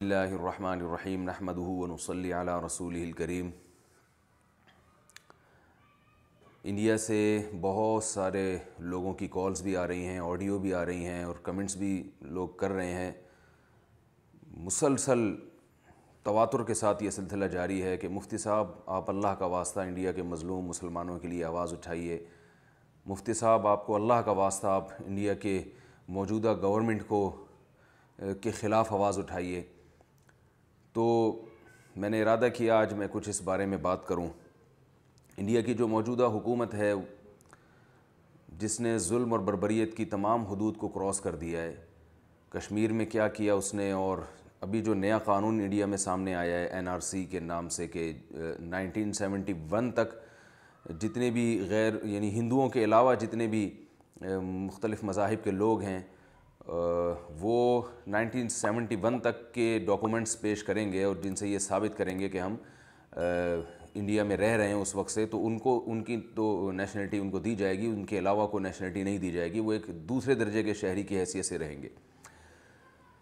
اللہ الرحمن الرحیم نحمدہ ونصلی علی رسولہ الکریم۔ انڈیا سے بہت سارے لوگوں کی کالز بھی آ رہی ہیں، آڈیو بھی آ رہی ہیں اور کمنٹس بھی لوگ کر رہے ہیں۔ مسلسل تواتر کے ساتھ یہ سلسلہ جاری ہے کہ مفتی صاحب آپ اللہ کا واسطہ انڈیا کے مظلوم مسلمانوں کے لیے آواز اٹھائیے، مفتی صاحب آپ کو اللہ کا واسطہ آپ انڈیا کے موجودہ گورنمنٹ کے خلاف آواز اٹھائیے۔ تو میں نے ارادہ کیا آج میں کچھ اس بارے میں بات کروں۔ انڈیا کی جو موجودہ حکومت ہے جس نے ظلم اور بربریت کی تمام حدود کو کراس کر دیا ہے، کشمیر میں کیا کیا اس نے، اور ابھی جو نیا قانون انڈیا میں سامنے آیا ہے NRC کے نام سے کہ 1971 تک جتنے بھی یعنی ہندوؤں کے علاوہ جتنے بھی مختلف مذاہب کے لوگ ہیں وہ 1971 تک کے ڈاکومنٹس پیش کریں گے اور جن سے یہ ثابت کریں گے کہ ہم انڈیا میں رہ رہے ہیں اس وقت سے، تو ان کی تو نیشنلٹی ان کو دی جائے گی، ان کے علاوہ کو نیشنلٹی نہیں دی جائے گی، وہ ایک دوسرے درجے کے شہری کی حیثیت سے رہیں گے۔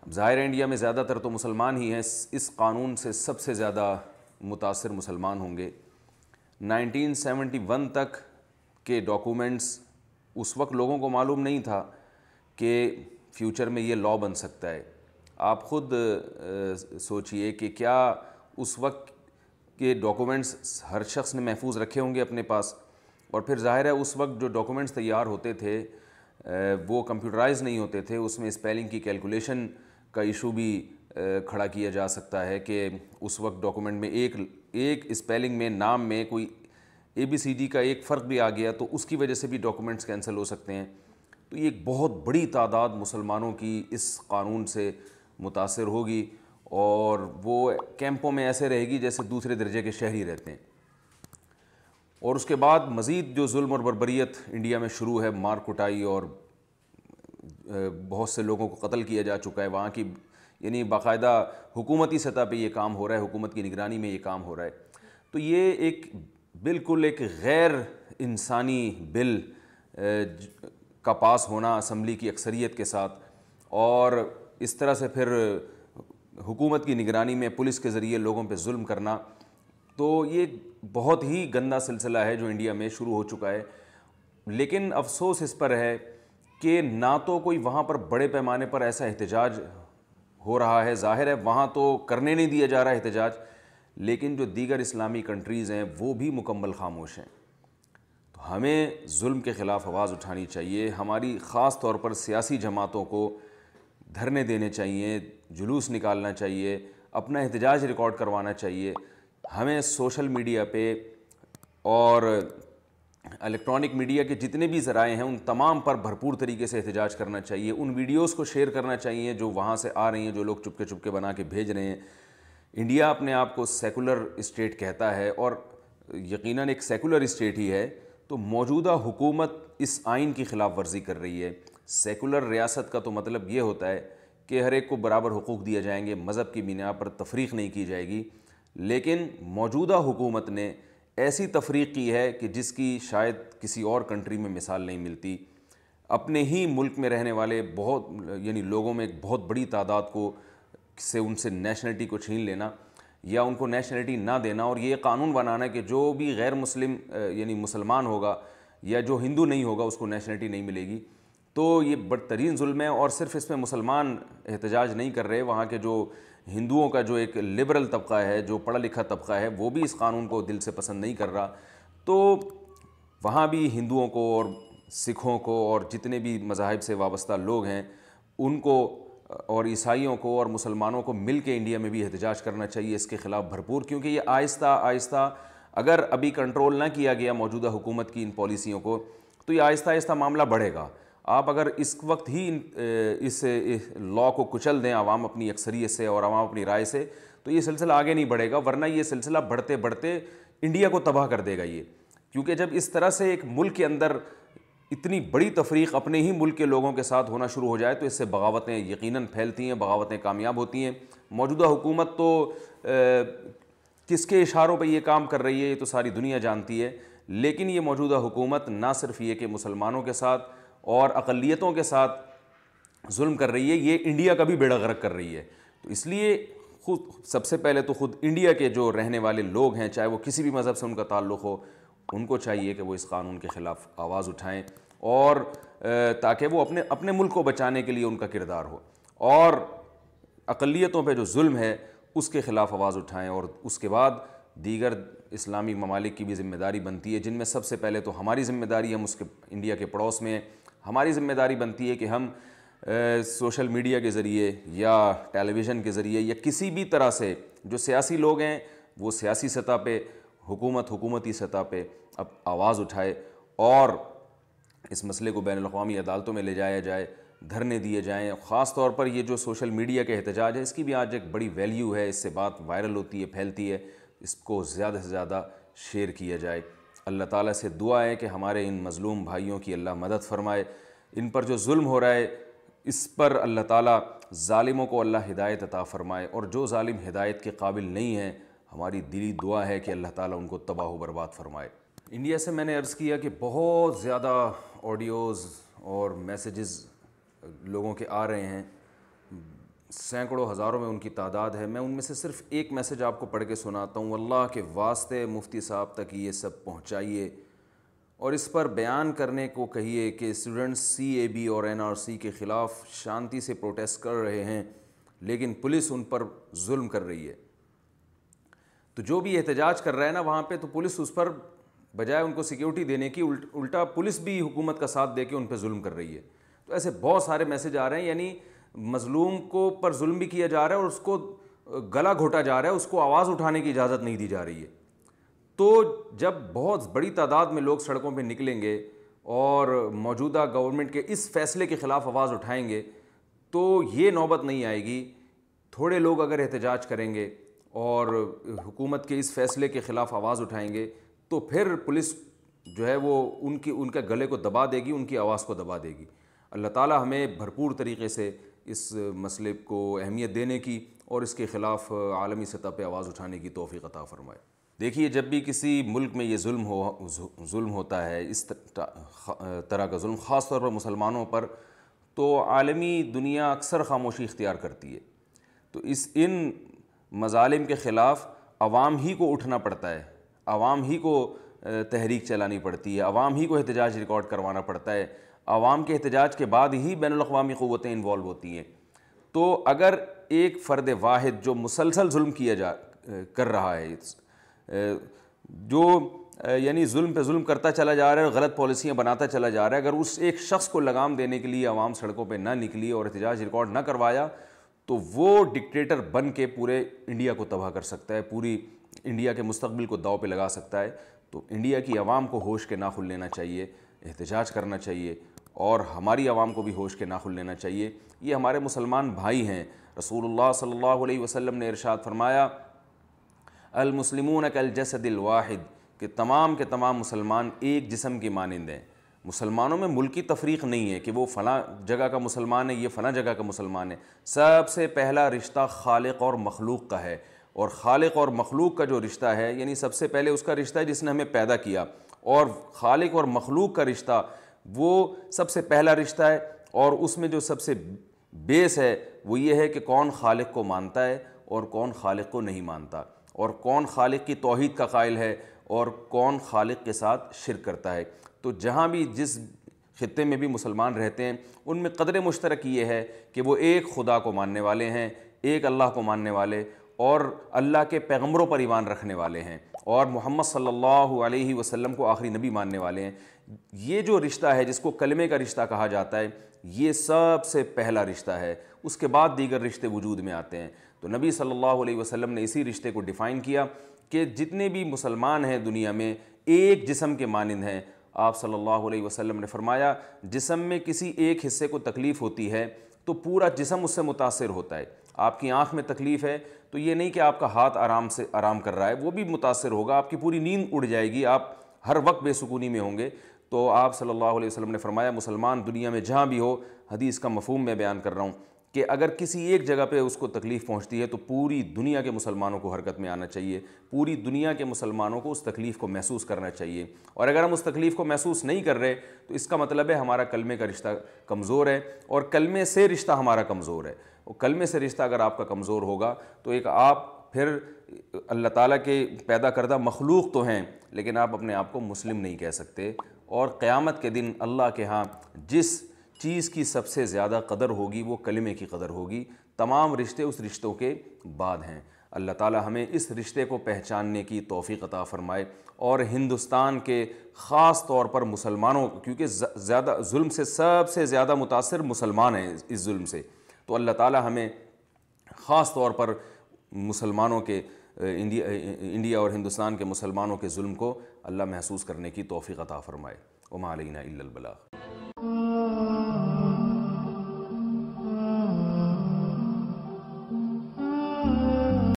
اب ظاہر ہے انڈیا میں زیادہ تر تو مسلمان ہی ہیں، اس قانون سے سب سے زیادہ متاثر مسلمان ہوں گے۔ 1971 تک کے ڈاکومنٹس اس وقت لوگوں کو معلوم نہیں تھا کہ فیوچر میں یہ لا بن سکتا ہے۔ آپ خود سوچئے کہ کیا اس وقت کے ڈاکومنٹس ہر شخص نے محفوظ رکھے ہوں گے اپنے پاس، اور پھر ظاہر ہے اس وقت جو ڈاکومنٹس تیار ہوتے تھے وہ کمپیوٹرائز نہیں ہوتے تھے، اس میں اسپیلنگ کی کیلکولیشن کا ایشو بھی کھڑا کیا جا سکتا ہے کہ اس وقت ڈاکومنٹ میں ایک اسپیلنگ میں نام میں کوئی ABCD کا ایک فرق بھی آ گیا تو اس کی وجہ سے بھی ڈاکومنٹس کینسل ہو سکتے ہیں۔ تو یہ ایک بہت بڑی تعداد مسلمانوں کی اس قانون سے متاثر ہوگی اور وہ کیمپوں میں ایسے رہے گی جیسے دوسرے درجے کے شہری رہتے ہیں۔ اور اس کے بعد مزید جو ظلم اور بربریت انڈیا میں شروع ہے، مار کٹائی اور بہت سے لوگوں کو قتل کیا جا چکا ہے، وہاں کی یعنی باقاعدہ حکومتی سطح پہ یہ کام ہو رہا ہے، حکومت کی نگرانی میں یہ کام ہو رہا ہے۔ تو یہ ایک بالکل ایک غیر انسانی بل کا پاس ہونا اسمبلی کی اکثریت کے ساتھ، اور اس طرح سے پھر حکومت کی نگرانی میں پولیس کے ذریعے لوگوں پہ ظلم کرنا، تو یہ بہت ہی گندا سلسلہ ہے جو انڈیا میں شروع ہو چکا ہے۔ لیکن افسوس اس پر ہے کہ نہ تو کوئی وہاں پر بڑے پیمانے پر ایسا احتجاج ہو رہا ہے، ظاہر ہے وہاں تو کرنے نہیں دیا جا رہا احتجاج، لیکن جو دیگر اسلامی کنٹریز ہیں وہ بھی مکمل خاموش ہیں۔ تو ہمیں ظلم کے خلاف آواز اٹھانی چاہیے، ہماری خاص طور پر سیاسی جماعتوں کو دھرنے دینے چاہیے، جلوس نکالنا چاہیے، اپنا احتجاج ریکارڈ کروانا چاہیے۔ ہمیں سوشل میڈیا پہ اور الیکٹرانک میڈیا کے جتنے بھی ذرائع ہیں ان تمام پر بھرپور طریقے سے احتجاج کرنا چاہیے، ان ویڈیوز کو شیئر کرنا چاہیے جو وہاں سے آ رہی ہیں، جو لوگ چپکے چپکے بنا کے بھیج رہے ہیں۔ انڈیا اپنے آپ کو سیکولر اسٹیٹ کہتا ہے اور یقیناً ایک سیکولر اسٹیٹ ہی ہے، تو موجودہ حکومت اس آئین کی خلاف ورزی کر رہی ہے۔ سیکولر ریاست کا تو مطلب یہ ہوتا ہے کہ ہر ایک کو برابر حقوق دیے جائیں گے، مذہب کی بنا پر تفریق نہیں کی جائے گی، لیکن موجودہ حکومت نے ایسی تفریق کی ہے کہ جس کی شاید کسی اور کنٹری میں مثال نہیں ملتی۔ اپنے ہی ملک میں رہنے والے بہت یعنی لوگوں میں ایک بہت بڑی تعداد کو ان سے نیشنلٹی کو چھین لینا یا ان کو نیشنلٹی نہ دینا، اور یہ قانون بنانا کہ جو بھی غیر مسلم یعنی مسلمان ہوگا یا جو ہندو نہیں ہوگا اس کو نیشنلٹی نہیں ملے گی، تو یہ بدترین ظلم ہے۔ اور صرف اس میں مسلمان احتجاج نہیں کر رہے، وہاں کے جو ہندوؤں کا جو ایک لبرل طبقہ ہے، جو پڑھا لکھا طبقہ ہے، وہ بھی اس قانون کو دل سے پسند نہیں کر رہا۔ تو وہاں بھی ہندوؤں کو اور سکھوں کو اور جتنے بھی مذاہب سے وابستہ لوگ ہیں ان کو اور عیسائیوں کو اور مسلمانوں کو مل کے انڈیا میں بھی احتجاج کرنا چاہیے اس کے خلاف بھرپور، کیونکہ یہ آہستہ آہستہ اگر ابھی کنٹرول نہ کیا گیا موجودہ حکومت کی ان پالیسیوں کو تو یہ آہستہ آہستہ معاملہ بڑھے گا۔ آپ اگر اس وقت ہی اس لا کو کچل دیں عوام اپنی اکثریت سے اور عوام اپنی رائے سے، تو یہ سلسلہ آگے نہیں بڑھے گا، ورنہ یہ سلسلہ بڑھتے بڑھتے انڈیا کو تباہ کر دے گا یہ۔ کیونکہ جب اس طرح سے ایک ملک کے اندر اتنی بڑی تفریق اپنے ہی ملک کے لوگوں کے ساتھ ہونا شروع ہو جائے تو اس سے بغاوتیں یقیناً پھیلتی ہیں، بغاوتیں کامیاب ہوتی ہیں۔ موجودہ حکومت تو کس کے اشاروں پہ یہ کام کر رہی ہے یہ تو ساری دنیا جانتی ہے، لیکن یہ موجودہ حکومت نہ صرف یہ کہ مسلمانوں کے ساتھ اور اقلیتوں کے ساتھ ظلم کر رہی ہے، یہ انڈیا کا بھی بیڑا غرق کر رہی ہے۔ تو اس لیے سب سے پہلے تو خود انڈیا کے جو رہنے والے لوگ ہیں، چاہے وہ کسی بھی مذہب سے ان کا تعلق ہو، ان کو چاہیے کہ وہ اس قانون کے خلاف آواز اٹھائیں، اور تاکہ وہ اپنے ملک کو بچانے کے لیے ان کا کردار ہو، اور اقلیتوں پہ جو ظلم ہے اس کے خلاف آواز اٹھائیں۔ اور اس کے بعد دیگر اسلامی ممالک کی بھی ذمہ داری بنتی ہے، جن میں سب سے پہلے تو ہماری ذمہ داری، ہم اس کے انڈیا کے پڑوس میں ہیں، ہماری ذمہ داری بنتی ہے کہ ہم سوشل میڈیا کے ذریعے یا ٹیلی ویژن کے ذریعے یا کسی بھی طرح سے جو سیاسی لوگ ہیں وہ سیاسی سطح پہ، حکومتی سطح پہ اب آواز اٹھائے اور اس مسئلے کو بین الاقوامی عدالتوں میں لے جایا جائے، دھرنے دیے جائیں۔ خاص طور پر یہ جو سوشل میڈیا کے احتجاج ہے، اس کی بھی آج ایک بڑی ویلیو ہے، اس سے بات وائرل ہوتی ہے، پھیلتی ہے، اس کو زیادہ سے زیادہ شیئر کیا جائے۔ اللہ تعالیٰ سے دعا ہے کہ ہمارے ان مظلوم بھائیوں کی اللہ مدد فرمائے، ان پر جو ظلم ہو رہا ہے اس پر اللہ تعالیٰ ظالموں کو اللہ ہدایت عطا فرمائے، اور جو ظالم ہدایت کے قابل نہیں ہیں ہماری دلی دعا ہے کہ اللہ تعالیٰ ان کو تباہ و برباد فرمائے۔ انڈیا سے میں نے عرض کیا کہ بہت زیادہ آڈیوز اور میسیجز لوگوں کے آ رہے ہیں، سینکڑوں ہزاروں میں ان کی تعداد ہے۔ میں ان میں سے صرف ایک میسیج آپ کو پڑھ کے سناتا ہوں۔ اللہ کے واسطے مفتی صاحب تک یہ سب پہنچائیے اور اس پر بیان کرنے کو کہیے کہ اسٹوڈنٹس CAB اور NRC کے خلاف شانتی سے پروٹیسٹ کر رہے ہیں، لیکن پولیس ان پر ظلم کر رہی ہے۔ تو جو بھی احتجاج کر رہا ہے نا وہاں پہ، تو پولیس اس پر بجائے ان کو سیکیورٹی دینے کی الٹا پولیس بھی حکومت کا ساتھ دے کے ان پہ ظلم کر رہی ہے۔ تو ایسے بہت سارے میسیج آ رہے ہیں، یعنی مظلوم کو پر ظلم بھی کیا جا رہا ہے اور اس کو گلا گھوٹا جا رہا ہے، اس کو آواز اٹھانے کی اجازت نہیں دی جا رہی ہے۔ تو جب بہت بڑی تعداد میں لوگ سڑکوں پہ نکلیں گے اور موجودہ گورنمنٹ کے اس فیصلے کے خلاف آواز اٹھائیں گے تو یہ نوبت نہیں آئے گی۔ تھوڑے لوگ اگر احتجاج کریں گے اور حکومت کے اس فیصلے کے خلاف آواز اٹھائیں گے تو پھر پولیس جو ہے وہ ان کے گلے کو دبا دے گی، ان کی آواز کو دبا دے گی۔ اللہ تعالیٰ ہمیں بھرپور طریقے سے اس مسئلے کو اہمیت دینے کی اور اس کے خلاف عالمی سطح پہ آواز اٹھانے کی توفیق عطا فرمائے۔ دیکھیے، جب بھی کسی ملک میں یہ ظلم ہوتا ہے، اس طرح کا ظلم خاص طور پر مسلمانوں پر، تو عالمی دنیا اکثر خاموشی اختیار کرتی ہے۔ تو ان مظالم کے خلاف عوام ہی کو اٹھنا پڑتا ہے، عوام ہی کو تحریک چلانی پڑتی ہے، عوام ہی کو احتجاج ریکارڈ کروانا پڑتا ہے، عوام کے احتجاج کے بعد ہی بین الاقوامی قوتیں انوالو ہوتی ہیں۔ تو اگر ایک فرد واحد جو مسلسل ظلم کر رہا ہے، جو یعنی ظلم پہ ظلم کرتا چلا جا رہا ہے اور غلط پالیسیاں بناتا چلا جا رہا ہے، اگر اس ایک شخص کو لگام دینے کے لیے عوام سڑکوں پہ نہ نکلی اور احتجاج ریکارڈ نہ کروایا تو وہ ڈکٹیٹر بن کے پورے انڈیا کو تباہ کر سکتا ہے، پوری انڈیا کے مستقبل کو داؤ پہ لگا سکتا ہے۔ تو انڈیا کی عوام کو ہوش کے ناخن لینا چاہیے، احتجاج کرنا چاہیے، اور ہماری عوام کو بھی ہوش کے ناخن لینا چاہیے۔ یہ ہمارے مسلمان بھائی ہیں۔ رسول اللہ صلی اللہ علیہ وسلم نے ارشاد فرمایا، المسلمون کالجسد الواحد، کہ تمام کے تمام مسلمان ایک جسم کی مانند ہیں۔ مسلمانوں میں ملکی تفریق نہیں ہے کہ وہ فلاں جگہ کا مسلمان ہے، یہ فلاں جگہ کا مسلمان ہے۔ سب سے پہلا رشتہ خالق اور مخلوق کا ہے، اور خالق اور مخلوق کا جو رشتہ ہے، یعنی سب سے پہلے اس کا رشتہ ہے جس نے ہمیں پیدا کیا، اور خالق اور مخلوق کا رشتہ وہ سب سے پہلا رشتہ ہے، اور اس میں جو سب سے بیس ہے وہ یہ ہے کہ کون خالق کو مانتا ہے اور کون خالق کو نہیں مانتا، اور کون خالق کی توحید کا قائل ہے اور کون خالق کے ساتھ شرک کرتا ہے۔ تو جہاں بھی جس خطے میں بھی مسلمان رہتے ہیں ان میں قدر مشترک یہ ہے کہ وہ ایک خدا کو ماننے والے ہیں، ایک اللہ کو ماننے والے اور اللہ کے پیغمبروں پر ایمان رکھنے والے ہیں، اور محمد صلی اللہ علیہ وسلم کو آخری نبی ماننے والے ہیں۔ یہ جو رشتہ ہے جس کو کلمے کا رشتہ کہا جاتا ہے، یہ سب سے پہلا رشتہ ہے، اس کے بعد دیگر رشتے وجود میں آتے ہیں۔ تو نبی صلی اللہ علیہ وسلم نے اسی رشتے کو ڈیفائن کیا کہ جتنے بھی مسلمان ہیں دنیا میں ایک جسم کے مانند ہیں۔ آپ صلی اللہ علیہ وسلم نے فرمایا، جسم میں کسی ایک حصے کو تکلیف ہوتی ہے تو پورا جسم اس سے متاثر ہوتا ہے۔ آپ کی آنکھ میں تکلیف ہے تو یہ نہیں کہ آپ کا ہاتھ آرام کر رہا ہے، وہ بھی متاثر ہوگا، آپ کی پوری نیند اڑ جائے گی، آپ ہر وقت بے سکونی میں ہوں گے۔ تو آپ صلی اللہ علیہ وسلم نے فرمایا، مسلمان دنیا میں جہاں بھی ہو، حدیث کا مفہوم میں بیان کر رہا ہوں، کہ اگر کسی ایک جگہ پہ اس کو تکلیف پہنچتی ہے تو پوری دنیا کے مسلمانوں کو حرکت میں آنا چاہیے، پوری دنیا کے مسلمانوں کو اس تکلیف کو محسوس کرنا چاہیے۔ اور اگر ہم اس تکلیف کو محسوس نہیں کر رہے تو اس کا مطلب ہے ہمارا کلمے کا رشتہ کمزور ہے، اور کلمے سے رشتہ ہمارا کمزور ہے۔ اور کلمے سے رشتہ اگر آپ کا کمزور ہوگا تو ایک آپ پھر اللہ تعالیٰ کے پیدا کردہ مخلوق تو ہیں لیکن آپ اپنے آپ کو مسلم نہیں کہہ سکتے، اور قیامت کے دن اللہ کے ہاں جس چیز کی سب سے زیادہ قدر ہوگی وہ کلمے کی قدر ہوگی، تمام رشتے اس رشتوں کے بعد ہیں۔ اللہ تعالیٰ ہمیں اس رشتے کو پہچاننے کی توفیق عطا فرمائے، اور ہندوستان کے خاص طور پر مسلمانوں، کیونکہ زیادہ ظلم سے سب سے زیادہ متاثر مسلمان ہیں اس ظلم سے، تو اللہ تعالیٰ ہمیں خاص طور پر مسلمانوں کے انڈیا اور ہندوستان کے مسلمانوں کے ظلم کو اللہ محسوس کرنے کی توفیق عطا فرمائے۔ وما علینا الا البلاغ۔